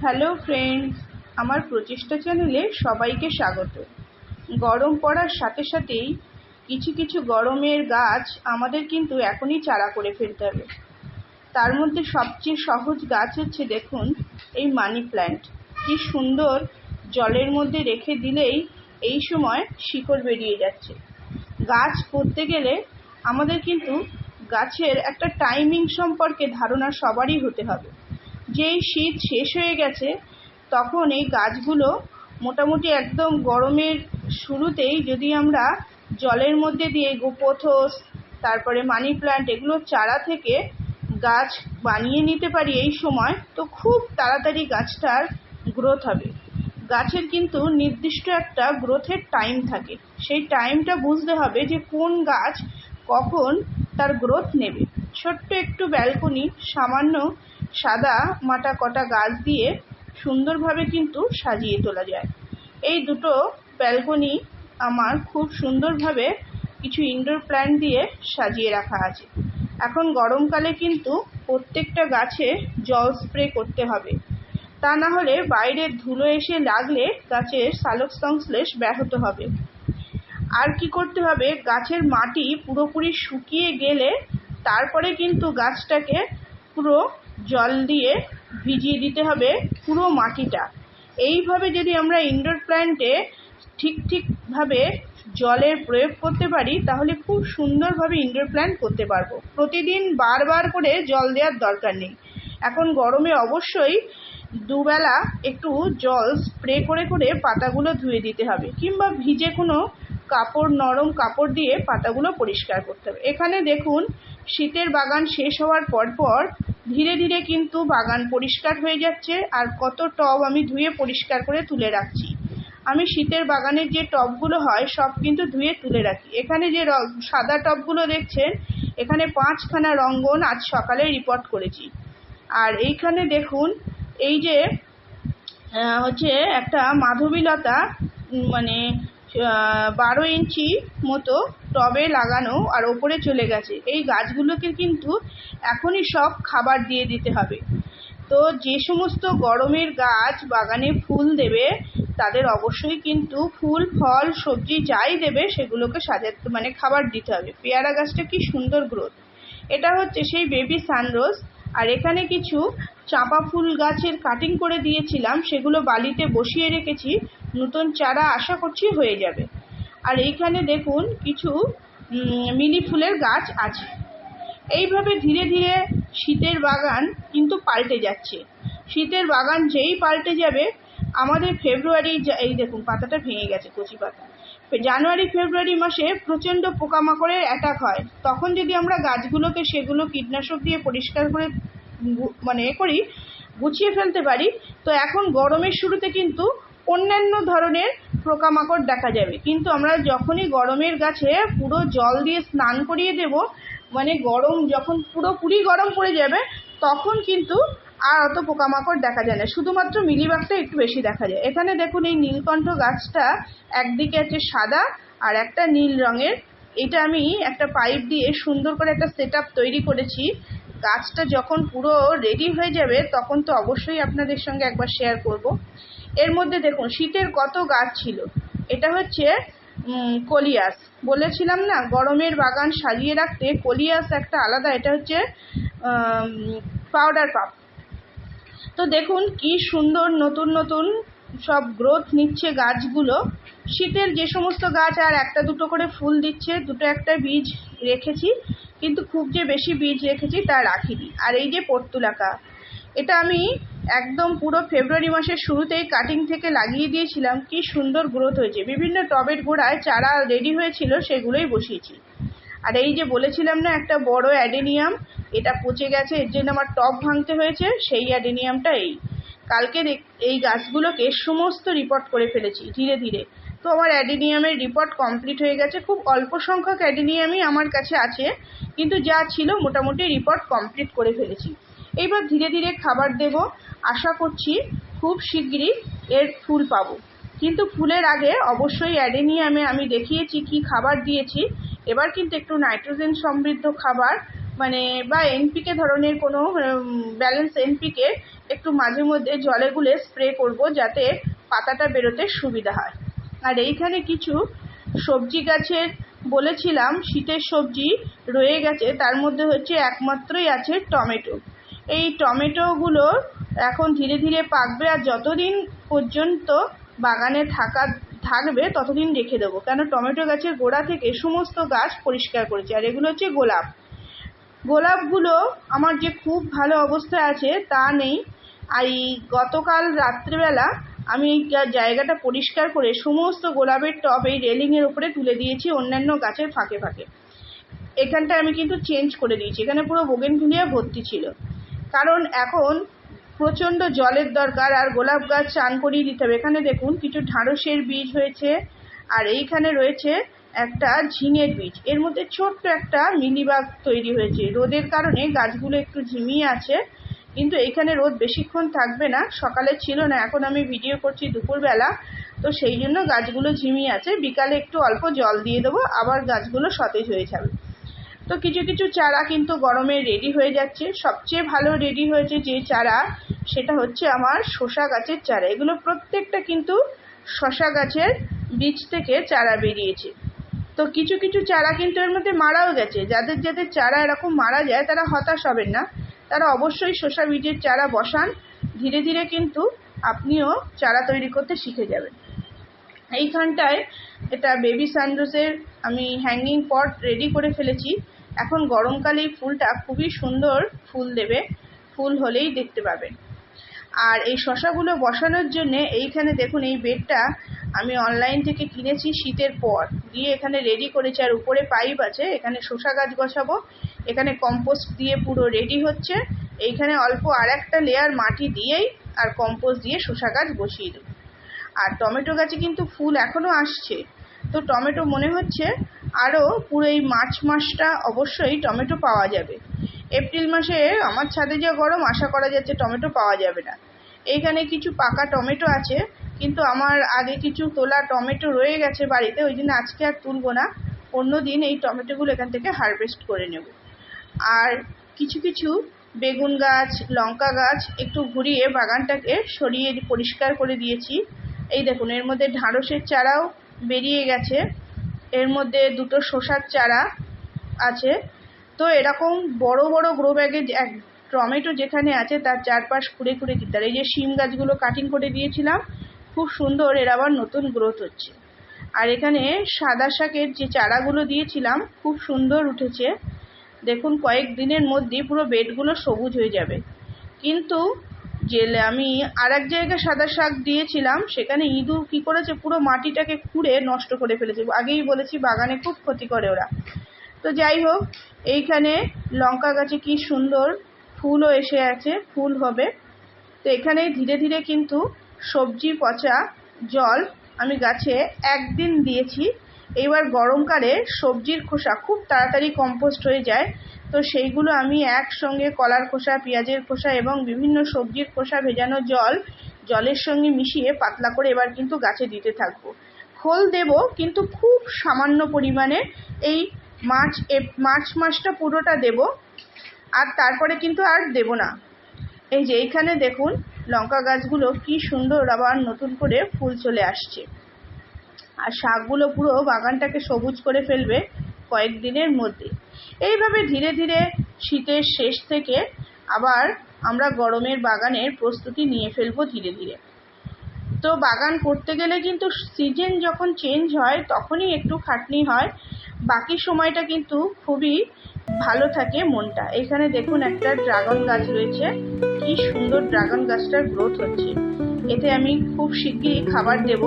Hello friends, আমার প্রচেষ্টা চ্যানেলে সবাইকে স্বাগত। গরম পড়ার সাথে সাথেই কিছু কিছু গরমের গাছ আমাদের কিন্তু এখনই চারা করে ফেলতে হবে। তার মধ্যে সবচেয়ে সহজ গাছ হচ্ছে, দেখুন, এই মানি প্ল্যান্ট। কি সুন্দর, জলের মধ্যে রেখে দিলেই এই সময় শিকড় বেরিয়ে যাচ্ছে। গাছ করতে গেলে আমাদের কিন্তু গাছের একটা টাইমিং সম্পর্কে ধারণা সবারই হতে হবে। যেই শীত শেষ হয়ে গেছে তখন এই গাছগুলো মোটামুটি একদম গরমের শুরুতেই যদি আমরা জলের মধ্যে দিয়ে গোপোথস, তারপরে মানি প্ল্যান্ট, এগুলো চারা থেকে গাছ বানিয়ে নিতে পারি এই সময়, তো খুব তাড়াতাড়ি গাছটার গ্রোথ হবে। গাছের কিন্তু নির্দিষ্ট একটা গ্রোথের টাইম থাকে, সেই টাইমটা বুঝতে হবে যে কোন গাছ কখন তার গ্রোথ নেবে। ছোট্ট একটু ব্যালকনি, সামান্য সাদা মাটা কটা গাছ দিয়ে সুন্দরভাবে কিন্তু সাজিয়ে তোলা যায়। এই দুটো ব্যালকনি আমার খুব সুন্দরভাবে কিছু ইনডোর প্ল্যান্ট দিয়ে সাজিয়ে রাখা আছে। এখন গরমকালে কিন্তু প্রত্যেকটা গাছে জল স্প্রে করতে হবে, তা না হলে বাইরের ধুলো এসে লাগলে গাছের সালোক সংশ্লেষ ব্যাহত হবে। আর কি করতে হবে, গাছের মাটি পুরোপুরি শুকিয়ে গেলে তারপরে কিন্তু গাছটাকে পুরো জল দিয়ে ভিজিয়ে দিতে হবে পুরো মাটিটা। এইভাবে যদি আমরা ইনডোর প্ল্যান্টে ঠিকভাবে জলের প্রয়োগ করতে পারি তাহলে খুব সুন্দরভাবে ইনডোর প্ল্যান্ট করতে পারবো। প্রতিদিন বারবার করে জল দেওয়ার দরকার নেই। এখন গরমে অবশ্যই দুবেলা একটু জল স্প্রে করে করে পাতাগুলো ধুয়ে দিতে হবে, কিংবা ভিজে কোনো কাপড়, নরম কাপড় দিয়ে পাতাগুলো পরিষ্কার করতে হবে। এখানে দেখুন, শীতের বাগান শেষ হওয়ার পর ধীরে ধীরে কিন্তু বাগান পরিষ্কার হয়ে যাচ্ছে। আর কত টব আমি ধুয়ে পরিষ্কার করে তুলে রাখছি। আমি শীতের বাগানের যে টবগুলো হয় সব কিন্তু ধুয়ে তুলে রাখি। এখানে যে সাদা টবগুলো দেখছেন, এখানে 5খানা রঙ্গন আজ সকালে রিপোর্ট করেছি। আর এইখানে দেখুন, এই যে হচ্ছে একটা মাধবীলতা, মানে 12 ইঞ্চি মতো টবে লাগানো, আর ওপরে চলে গেছে। এই গাছগুলোকে কিন্তু এখনই সব খাবার দিয়ে দিতে হবে। তো যে সমস্ত গরমের গাছ বাগানে ফুল দেবে তাদের অবশ্যই কিন্তু ফুল, ফল, সবজি যাই দেবে সেগুলোকে সাজাতে, মানে খাবার দিতে হবে। পেয়ারা গাছটা কি সুন্দর গ্রোথ, এটা হচ্ছে সেই বেবি সানরোজ। আর এখানে কিছু চাঁপা ফুল গাছের কাটিং করে দিয়েছিলাম, সেগুলো বালিতে বসিয়ে রেখেছি, নতুন চারা আশা করছি হয়ে যাবে। আর এইখানে দেখুন কিছু মিলি ফুলের গাছ আছে। এইভাবে ধীরে ধীরে শীতের বাগান কিন্তু পাল্টে যাচ্ছে। শীতের বাগান যেই পাল্টে যাবে, আমাদের ফেব্রুয়ারি, এই দেখুন পাতাটা ভেঙে গেছে, কচি পাতা, জানুয়ারি ফেব্রুয়ারি মাসে প্রচণ্ড পোকামাকড়ের অ্যাটাক হয়। তখন যদি আমরা গাছগুলোকে সেগুলো কীটনাশক দিয়ে পরিষ্কার করে গুছিয়ে ফেলতে পারি, তো এখন গরমের শুরুতে কিন্তু অন্যান্য ধরনের পোকামাকড় দেখা যাবে। কিন্তু আমরা যখনই গরমের গাছে পুরো জল দিয়ে স্নান করিয়ে দেব, মানে গরম যখন পুরোপুরি গরম পড়ে যাবে, তখন কিন্তু আর অত পোকামাকড় দেখা যায় না, শুধুমাত্র মিলিবাগটা একটু বেশি দেখা যায়। এখানে দেখুন, এই নীলকণ্ঠ গাছটা একদিকে আছে সাদা আর একটা নীল রঙের। এটা আমি একটা পাইপ দিয়ে সুন্দর করে একটা সেটআপ তৈরি করেছি। গাছটা যখন পুরো রেডি হয়ে যাবে তখন তো অবশ্যই আপনাদের সঙ্গে একবার শেয়ার করব। এর মধ্যে দেখুন শীতের কত গাছ ছিল। এটা হচ্ছে কলিয়াস, বলেছিলাম না গরমের বাগান সাজিয়ে রাখতে কলিয়াস একটা আলাদা, এটা হচ্ছে পাউডার পাপ। তো দেখুন কি সুন্দর নতুন নতুন সব গ্রোথ নিচ্ছে গাছগুলো। শীতের যে সমস্ত গাছ আর একটা দুটো করে ফুল দিচ্ছে, দুটো একটা বীজ রেখেছি, কিন্তু খুব যে বেশি বীজ রেখেছি তা রাখিনি। আর এই যে পর্তুলাকা, এটা আমি একদম পুরো ফেব্রুয়ারি মাসের শুরুতেই কাটিং থেকে লাগিয়ে দিয়েছিলাম। কি সুন্দর গ্রোথ হয়েছে, বিভিন্ন টবের গোড়ায় চারা রেডি হয়েছিল সেগুলোই বসিয়েছি। আর এই যে বলেছিলাম না একটা বড় অ্যাডেনিয়াম, এটা পচে গেছে, এর জন্য আমার টব ভাঙতে হয়েছে। সেই অ্যাডেনিয়ামটা কালকে এই গাছগুলোকে সমস্ত রিপোর্ট করে ফেলেছি ধীরে ধীরে। তো আমার অ্যাডেনিয়ামের রিপোর্ট কমপ্লিট হয়ে গেছে। খুব অল্প সংখ্যক অ্যাডেনিয়ামই আমার কাছে আছে, কিন্তু যা ছিল মোটামুটি রিপোর্ট কমপ্লিট করে ফেলেছি। এইবার ধীরে ধীরে খাবার দেব, আশা করছি খুব শিগগিরই এর ফুল পাবো। কিন্তু ফুলের আগে অবশ্যই অ্যাডেনিয়ামে আমি দেখিয়েছি কি খাবার দিয়েছি। এবার কিন্তু একটু নাইট্রোজেন সমৃদ্ধ খাবার মানে বা এনপিকে ধরনের কোনো ব্যালেন্স এনপিকে একটু মাঝে মধ্যে জলে গুলে স্প্রে করব, যাতে পাতাটা বেরোতে সুবিধা হয়। আর এইখানে কিছু সবজি গাছের বলেছিলাম শীতের সবজি রয়ে গেছে, তার মধ্যে হচ্ছে একমাত্রই আছে টমেটো। এই টমেটোগুলো এখন ধীরে ধীরে পাকবে, আর যতদিন পর্যন্ত বাগানে থাকবে ততদিন রেখে দেবো, কেন টমেটো গাছের গোড়া থেকে সমস্ত গাছ পরিষ্কার করেছে। আর এগুলো হচ্ছে গোলাপগুলো আমার যে খুব ভালো অবস্থায় আছে তা নেই। এই গতকাল রাত্রিবেলা আমি এই জায়গাটা পরিষ্কার করে সমস্ত গোলাপের টব এই রেলিংয়ের উপরে তুলে দিয়েছি, অন্যান্য গাছের ফাঁকে ফাঁকে। এখানটা আমি কিন্তু চেঞ্জ করে দিয়েছি, এখানে পুরো বোগেনভিলিয়া ভর্তি ছিল, কারণ এখন প্রচণ্ড জলের দরকার, আর গোলাপ গাছ চান করিয়ে দিতে হবে। এখানে দেখুন কিছু ঢ্যাঁড়সের বীজ হয়েছে, আর এইখানে রয়েছে একটা ঝিঙের বীজ, এর মধ্যে ছোট্ট একটা মিলিবাগ তৈরি হয়েছে। রোদের কারণে গাছগুলো একটু ঝিমিয়ে আছে, কিন্তু এইখানে রোদ বেশিক্ষণ থাকবে না, সকালে ছিল না, এখন আমি ভিডিও করছি দুপুরবেলা, তো সেই জন্য গাছগুলো ঝিমিয়ে আছে। বিকালে একটু অল্প জল দিয়ে দেবো, আবার গাছগুলো সতেজ হয়ে যাবে। তো কিছু কিছু চারা কিন্তু গরমে রেডি হয়ে যাচ্ছে। সবচেয়ে ভালো রেডি হয়েছে যে চারা, সেটা হচ্ছে আমার শসা গাছের চারা। এগুলো প্রত্যেকটা কিন্তু শসা গাছের বীজ থেকে চারা বেরিয়েছে। তো কিছু কিছু চারা কিন্তু এর মধ্যে মারাও গেছে। যাদের যাদের চারা এরকম মারা যায় তারা হতাশ হবেন না, তারা অবশ্যই শসা বীজের চারা বসান, ধীরে ধীরে কিন্তু আপনিও চারা তৈরি করতে শিখে যাবেন। এইখানটায় এটা বেবি সানরোজের আমি হ্যাঙ্গিং পট রেডি করে ফেলেছি। এখন গরমকালে এই ফুলটা খুবই সুন্দর ফুল দেবে, ফুল হলেই দেখতে পাবেন। আর এই শসাগুলো বসানোর জন্যে এইখানে দেখুন এই বেডটা আমি অনলাইন থেকে কিনেছি শীতের পর, দিয়ে এখানে রেডি করেছি। আর উপরে পাইপ আছে, এখানে শসা গাছ বসাবো, এখানে কম্পোস্ট দিয়ে পুরো রেডি হচ্ছে। এইখানে অল্প আর একটা লেয়ার মাটি দিয়েই আর কম্পোস্ট দিয়ে শসা গাছ বসিয়ে দেবো। আর টমেটো গাছে কিন্তু ফুল এখনও আসছে, তো টমেটো মনে হচ্ছে আরও পুরো এই মার্চ মাসটা অবশ্যই টমেটো পাওয়া যাবে। এপ্রিল মাসে আমার ছাদে যা গরম, আশা করা যাচ্ছে টমেটো পাওয়া যাবে না। এইখানে কিছু পাকা টমেটো আছে, কিন্তু আমার আগে কিছু তোলা টমেটো রয়ে গেছে বাড়িতে, ওই জন্য আজকে আর তুলবো না, অন্য দিন এই টমেটোগুলো এখান থেকে হারভেস্ট করে নেব। আর কিছু কিছু বেগুন গাছ, লঙ্কা গাছ একটু ঘুরিয়ে বাগানটাকে সরিয়ে পরিষ্কার করে দিয়েছি। এই দেখুন এর মধ্যে ঢ্যাঁড়সের চারাও বেরিয়ে গেছে, এর মধ্যে দুটো শসার চারা আছে। তো এরকম বড় বড় গ্রো ব্যাগে টমেটো যেখানে আছে তার চারপাশ খুঁড়ে খুঁড়ে দিতে হবে। এই যে শিম গাছগুলো কাটিং করে দিয়েছিলাম, খুব সুন্দর, এর আবার নতুন গ্রোথ হচ্ছে। আর এখানে সাদা শাকের যে চারাগুলো দিয়েছিলাম খুব সুন্দর উঠেছে, দেখুন কয়েক দিনের মধ্যেই পুরো বেডগুলো সবুজ হয়ে যাবে। কিন্তু যে আমি আর এক জায়গায় সাদা শাক দিয়েছিলাম, সেখানে ইঁদুর কী করেছে, পুরো মাটিটাকে খুঁড়ে নষ্ট করে ফেলেছে। আগেই বলেছি বাগানে খুব ক্ষতি করে ওরা। তো যাই হোক, এইখানে লঙ্কা গাছে কি সুন্দর ফুলও এসে আছে, ফুল হবে। তো এখানে ধীরে ধীরে কিন্তু সবজি পচা জল আমি গাছে একদিন দিয়েছি। এবার গরমকালে সবজির খোসা খুব তাড়াতাড়ি কম্পোস্ট হয়ে যায়, তো সেইগুলো আমি একসঙ্গে কলার খোসা, পেঁয়াজের খোসা এবং বিভিন্ন সবজির খোসা ভেজানো জলের সঙ্গে মিশিয়ে পাতলা করে এবার কিন্তু গাছে দিতে থাকবো। খোল দেব, কিন্তু খুব সামান্য পরিমাণে। এই মার্চ মাসটা পুরোটা দেব, আর তারপরে কিন্তু আর দেব না। এই যে এইখানে দেখুন লঙ্কা গাছগুলো কি সুন্দর আবার নতুন করে ফুল চলে আসছে, আর শাকগুলো পুরো বাগানটাকে সবুজ করে ফেলবে কয়েকদিনের মধ্যে। এইভাবে ধীরে ধীরে শীতের শেষ থেকে আবার আমরা গরমের বাগানের প্রস্তুতি নিয়ে ফেলবো ধীরে ধীরে। তো বাগান করতে গেলে কিন্তু সিজন যখন চেঞ্জ হয় তখনই একটু খাটনি হয়, বাকি সময়টা কিন্তু খুবই ভালো থাকে মনটা। এখানে দেখুন একটা ড্রাগন গাছ রয়েছে, কি সুন্দর ড্রাগন গাছটার গ্রোথ হচ্ছে। এতে আমি খুব শিগগিরই খাবার দেব।